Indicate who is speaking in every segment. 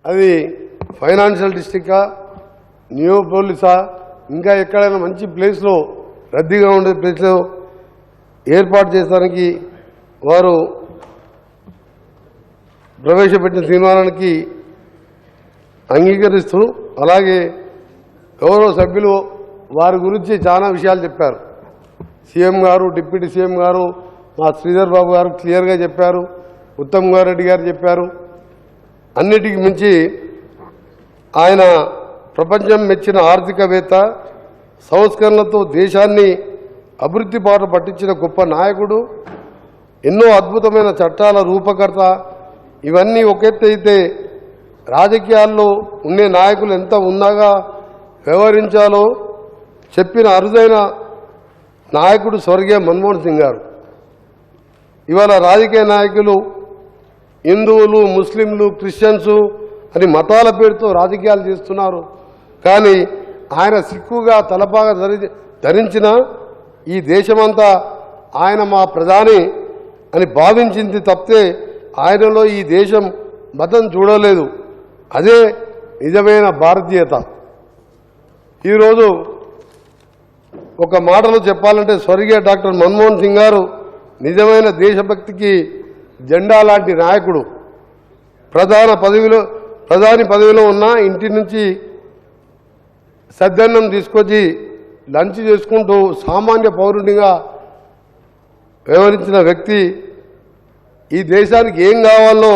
Speaker 1: అది ఫైనాన్షియల్ డిస్ట్రిక్టా, నియోపోలిసా, ఇంకా ఎక్కడైనా మంచి ప్లేస్లో రద్దీగా ఉండే ప్లేస్లో ఏర్పాటు చేసడానికి వారు ప్రవేశపెట్టిన తీర్మానానికి అంగీకరిస్తూ, అలాగే గౌరవ సభ్యులు వారి గురించి చాలా విషయాలు చెప్పారు. సీఎం గారు, డిప్యూటీ సీఎం గారు, మా శ్రీధర్ బాబు గారు క్లియర్గా చెప్పారు, ఉత్తమ్ కుమార్ రెడ్డి గారు చెప్పారు. అన్నిటికి మించి ఆయన ప్రపంచం మెచ్చిన ఆర్థికవేత్త, సంస్కరణలతో దేశాన్ని అభివృద్ధి బాట పట్టించిన గొప్ప నాయకుడు, ఎన్నో అద్భుతమైన చట్టాల రూపకర్త. ఇవన్నీ ఒక ఎత్తు అయితే రాజకీయాల్లో ఉండే నాయకులు ఎంత ఉన్నాగా వ్యవహరించాలో చెప్పిన అరుదైన నాయకుడు స్వర్గీయ మన్మోహన్ సింగ్ గారు. ఇవాళ రాజకీయ నాయకులు హిందువులు, ముస్లింలు, క్రిస్టియన్స్ అని మతాల పేరుతో రాజకీయాలు చేస్తున్నారు. కానీ ఆయన సిక్కుగా తలపాగా ధరించిన ఈ దేశమంతా ఆయన మా ప్రధాని అని భావించింది తప్పితే ఆయనలో ఈ దేశం మతం చూడలేదు. అదే నిజమైన భారతీయత. ఈరోజు ఒక మాటలో చెప్పాలంటే స్వర్గీయ డాక్టర్ మన్మోహన్ సింగ్ గారు నిజమైన దేశభక్తికి జెండా లాంటి నాయకుడు. ప్రధాని పదవిలో ఉన్న ఇంటి నుంచి సద్దన్నం తీసుకొచ్చి లంచ్ చేసుకుంటూ సామాన్య పౌరునిగా వ్యవహరించిన వ్యక్తి. ఈ దేశానికి ఏం కావాలో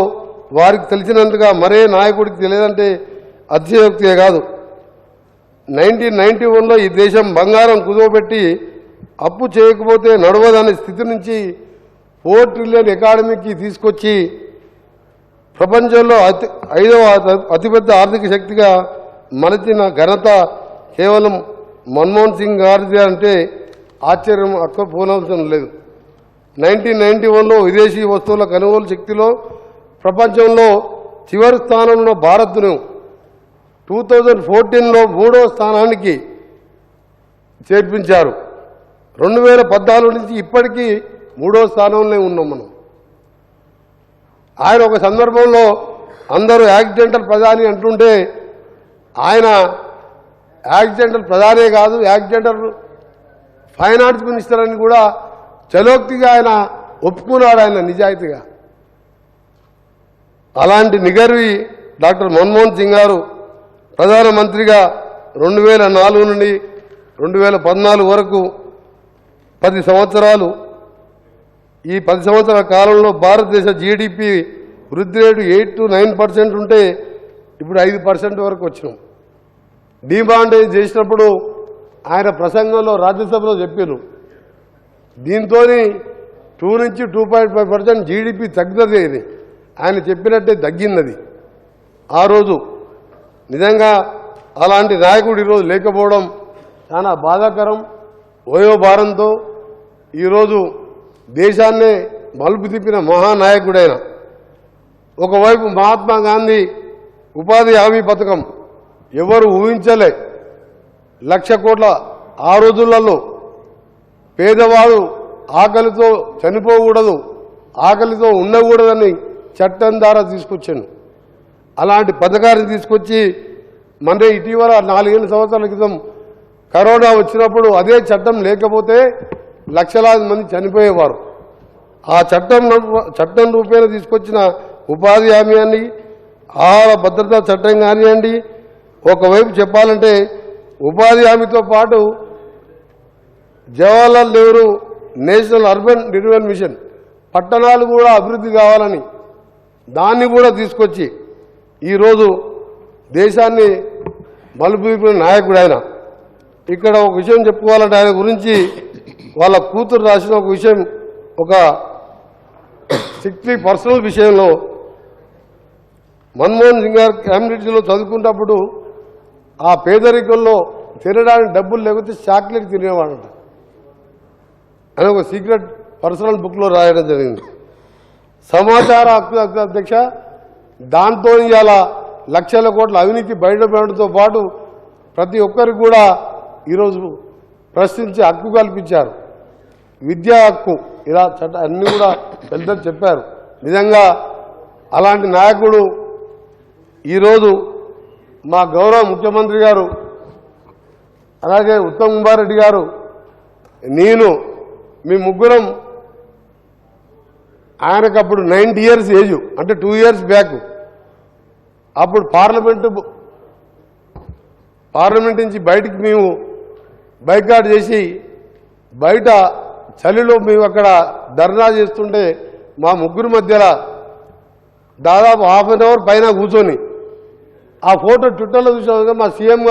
Speaker 1: వారికి తెలిసినంతగా మరే నాయకుడికి తెలియదంటే అతిశయోక్తియే కాదు. 1991లో ఈ దేశం బంగారం కుదవబెట్టి అప్పు చేయకపోతే నడవదనే స్థితి నుంచి 4 ట్రిలియన్ ఎకానమీకి తీసుకొచ్చి ప్రపంచంలో 5వ అతిపెద్ద ఆర్థిక శక్తిగా మలచిన ఘనత కేవలం మన్మోహన్ సింగ్ గారిది అంటే ఆశ్చర్యం పోనవసరం లేదు. 1991లో విదేశీ వస్తువుల కొనుగోలు శక్తిలో ప్రపంచంలో చివరి స్థానంలో భారత్ను 2014లో 3వ స్థానానికి చేర్పించారు. 2014 నుంచి ఇప్పటికీ 3వ స్థానంలో ఉన్నాం మనం. ఆయన ఒక సందర్భంలో అందరూ యాక్సిడెంటల్ ప్రధాని అంటుంటే ఆయన యాక్సిడెంటల్ ప్రధానే కాదు, యాక్సిడెంటల్ ఫైనాన్స్ మినిస్టర్ అని కూడా చలోక్తిగా ఆయన ఒప్పుకున్నాడు, ఆయన నిజాయితీగా. అలాంటి నిగర్వి డాక్టర్ మన్మోహన్ సింగ్ గారు ప్రధానమంత్రిగా 2004 నుండి 2014 వరకు 10 సంవత్సరాలు. ఈ 10 సంవత్సరాల కాలంలో భారతదేశ జీడిపి వృద్ధి రేటు 8 to 9% ఉంటే ఇప్పుడు 5% వరకు వచ్చినాం. డిమాండైజ్ చేసినప్పుడు ఆయన ప్రసంగంలో రాజ్యసభలో చెప్పారు, దీంతో 2 నుంచి 2.5% జీడిపి తగ్గుతుంది. ఇది ఆయన చెప్పినట్టే తగ్గింది ఆ రోజు. నిజంగా అలాంటి నాయకుడు ఈరోజు లేకపోవడం చాలా బాధాకరం. వయోభారంతో ఈరోజు దేశాన్నే మలుపు తిప్పిన మహానాయకుడైన, ఒకవైపు మహాత్మా గాంధీ ఉపాధి హామీ పథకం ఎవరు ఊహించలే. 1,00,000 కోట్ల ఆ రోజులలో పేదవాడు ఆకలితో చనిపోకూడదు, ఆకలితో ఉండకూడదని చట్టం ద్వారా తీసుకొచ్చాను. అలాంటి పథకాన్ని తీసుకొచ్చి మన ఇటీవల 4 సంవత్సరాల క్రితం కరోనా వచ్చినప్పుడు అదే చట్టం లేకపోతే లక్షలాది మంది చనిపోయేవారు. ఆ చట్టం రూపేణ తీసుకొచ్చిన ఉపాధి హామీ అని, ఆహార భద్రతా చట్టం కానివ్వండి. ఒకవైపు చెప్పాలంటే ఉపాధి హామీతో పాటు Jawaharlal Nehru national urban development mission, పట్టణాలు కూడా అభివృద్ధి కావాలని దాన్ని కూడా తీసుకొచ్చి ఈరోజు దేశాన్ని మలుపు నాయకుడు ఆయన. ఇక్కడ ఒక విషయం చెప్పుకోవాలంటే ఆయన గురించి వాళ్ళ కూతురు రాసిన ఒక విషయం, ఒక 60 పర్సనల్ విషయంలో మన్మోహన్ సింగ్ గారు క్యాంబ్రిడ్జ్లో చదువుకున్నప్పుడు ఆ పేదరికంలో తినడానికి డబ్బులు లేకపోతే చాక్లెట్ తినేవాడంట అని ఒక సీక్రెట్ పర్సనల్ బుక్లో రాయడం జరిగింది. సమాచార హక్కు అధ్యక్ష, దాంతో ఇవాళ లక్షల కోట్ల అవినీతి బయటపడడంతో పాటు ప్రతి ఒక్కరికి కూడా ఈరోజు ప్రశ్నించే హక్కు కల్పించారు. విద్యా హక్కు, ఇలా అన్ని కూడా పెద్దలు చెప్పారు. నిజంగా అలాంటి నాయకుడు ఈరోజు మా గౌరవ ముఖ్యమంత్రి గారు అలాగే ఉత్తమ్ కుమార్ రెడ్డి గారు నేను మీ ముగ్గురం ఆయనకు అప్పుడు 90 years ఏజ్ అంటే 2 years బ్యాక్ అప్పుడు పార్లమెంట్ నుంచి బయటికి మేము బైకాట్ చేసి బయట చలిలో మేము అక్కడ ధర్నా చేస్తుంటే మా ముగ్గురు మధ్యలో దాదాపు ½ an hour పైన కూర్చొని ఆ ఫోటో ట్విట్టర్లో చూసాం. మా సీఎం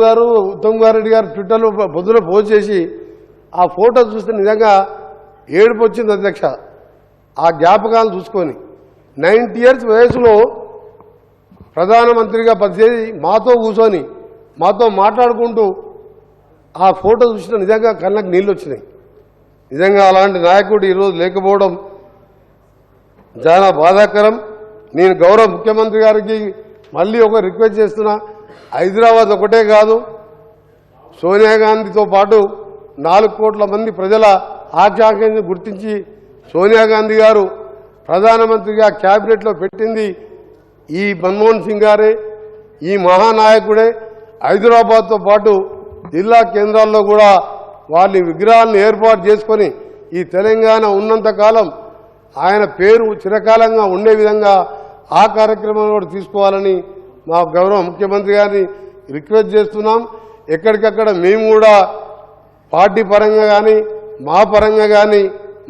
Speaker 1: గారు ఉత్తమ్ కుమార్ రెడ్డి గారు ట్విట్టర్లో పొద్దున పోస్ట్ చేసి ఆ ఫోటో చూస్తే నిజంగా ఏడుపు వచ్చింది అధ్యక్ష. ఆ జ్ఞాపకాలు చూసుకొని 90 years వయసులో ప్రధానమంత్రిగా పనిచేసి మాతో కూర్చొని మాతో మాట్లాడుకుంటూ ఆ ఫోటో చూసిన నిజంగా కళ్ళకు నీళ్ళు వచ్చినాయి. నిజంగా అలాంటి నాయకుడు ఈరోజు లేకపోవడం చాలా బాధాకరం. నేను గౌరవ ముఖ్యమంత్రి గారికి మళ్ళీ ఒక రిక్వెస్ట్ చేస్తున్నా. హైదరాబాద్ ఒకటే కాదు, సోనియా గాంధీతో పాటు 4 కోట్ల మంది ప్రజల ఆకాంక్షను గుర్తించి సోనియా గాంధీ గారు ప్రధానమంత్రిగా క్యాబినెట్లో పెట్టింది ఈ మన్మోహన్ సింగ్ గారే, ఈ మహానాయకుడే. హైదరాబాద్తో పాటు జిల్లా కేంద్రాల్లో కూడా వాళ్ళ విగ్రహాలను ఏర్పాటు చేసుకొని ఈ తెలంగాణ ఉన్నంతకాలం ఆయన పేరు చిరకాలంగా ఉండే విధంగా ఆ కార్యక్రమాన్ని కూడా తీసుకోవాలని మా గౌరవ ముఖ్యమంత్రి గారిని రిక్వెస్ట్ చేస్తున్నాం. ఎక్కడికక్కడ మేము కూడా పార్టీ పరంగా కానీ మా పరంగా కానీ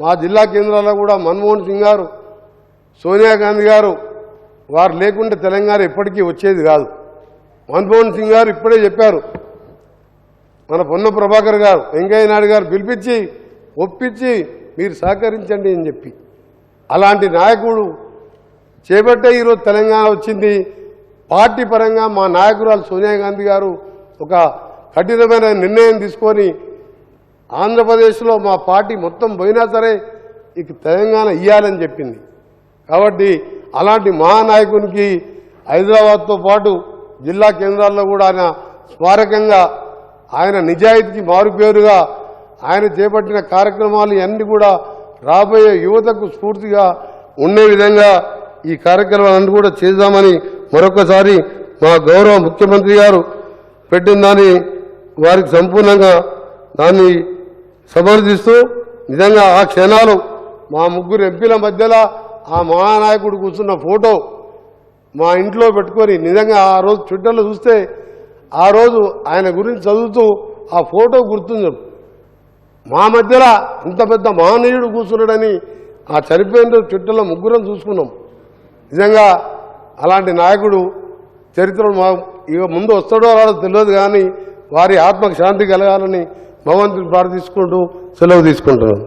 Speaker 1: మా జిల్లా కేంద్రాల్లో కూడా మన్మోహన్ సింగ్ గారు, సోనియా గాంధీ గారు వారు లేకుంటే తెలంగాణ ఎప్పటికీ వచ్చేది కాదు. మన్మోహన్ సింగ్ గారు ఇప్పుడే చెప్పారు, మన పొన్న ప్రభాకర్ గారు, వెంకయ్య నాయుడు గారు పిలిపించి ఒప్పించి మీరు సహకరించండి అని చెప్పి అలాంటి నాయకుడు చేపట్టే ఈరోజు తెలంగాణ వచ్చింది. పార్టీ పరంగా మా నాయకురాలు సోనియా గాంధీ గారు ఒక కఠినమైన నిర్ణయం తీసుకొని ఆంధ్రప్రదేశ్లో మా పార్టీ మొత్తం పోయినా సరే ఇక తెలంగాణ ఇవ్వాలని చెప్పింది. కాబట్టి అలాంటి మహానాయకునికి హైదరాబాద్తో పాటు జిల్లా కేంద్రాల్లో కూడా ఆయన స్మారకంగా ఆయన నిజాయితీకి మారుపేరుగా ఆయన చేపట్టిన కార్యక్రమాలు అన్నీ కూడా రాబోయే యువతకు స్ఫూర్తిగా ఉండే విధంగా ఈ కార్యక్రమాలన్నీ కూడా చేద్దామని మరొకసారి మా గౌరవ ముఖ్యమంత్రి గారు పెట్టిన దాన్ని వారికి సంపూర్ణంగా దాన్ని సమర్థిస్తూ నిజంగా ఆ క్షణాలు మా ముగ్గురు ఎంపీల మధ్యలో ఆ మహానాయకుడు కూర్చున్న ఫోటో మా ఇంట్లో పెట్టుకొని నిజంగా ఆ రోజు ట్విట్టర్లో చూస్తే ఆ రోజు ఆయన గురించి చదువుతూ ఆ ఫోటో గుర్తుంది. మా మధ్యలో ఇంత పెద్ద మహనీయుడు కూర్చున్నాడని ఆ చనిపోయిన రోజు ట్విట్టర్లో ముగ్గురం చూసుకున్నాం. నిజంగా అలాంటి నాయకుడు చరిత్రలో మా ఇక ముందు వస్తాడో రాడో తెలియదు, కానీ వారి ఆత్మకు శాంతి కలగాలని భగవంతుని ప్రార్థించుకుంటూ సెలవు తీసుకుంటున్నాను.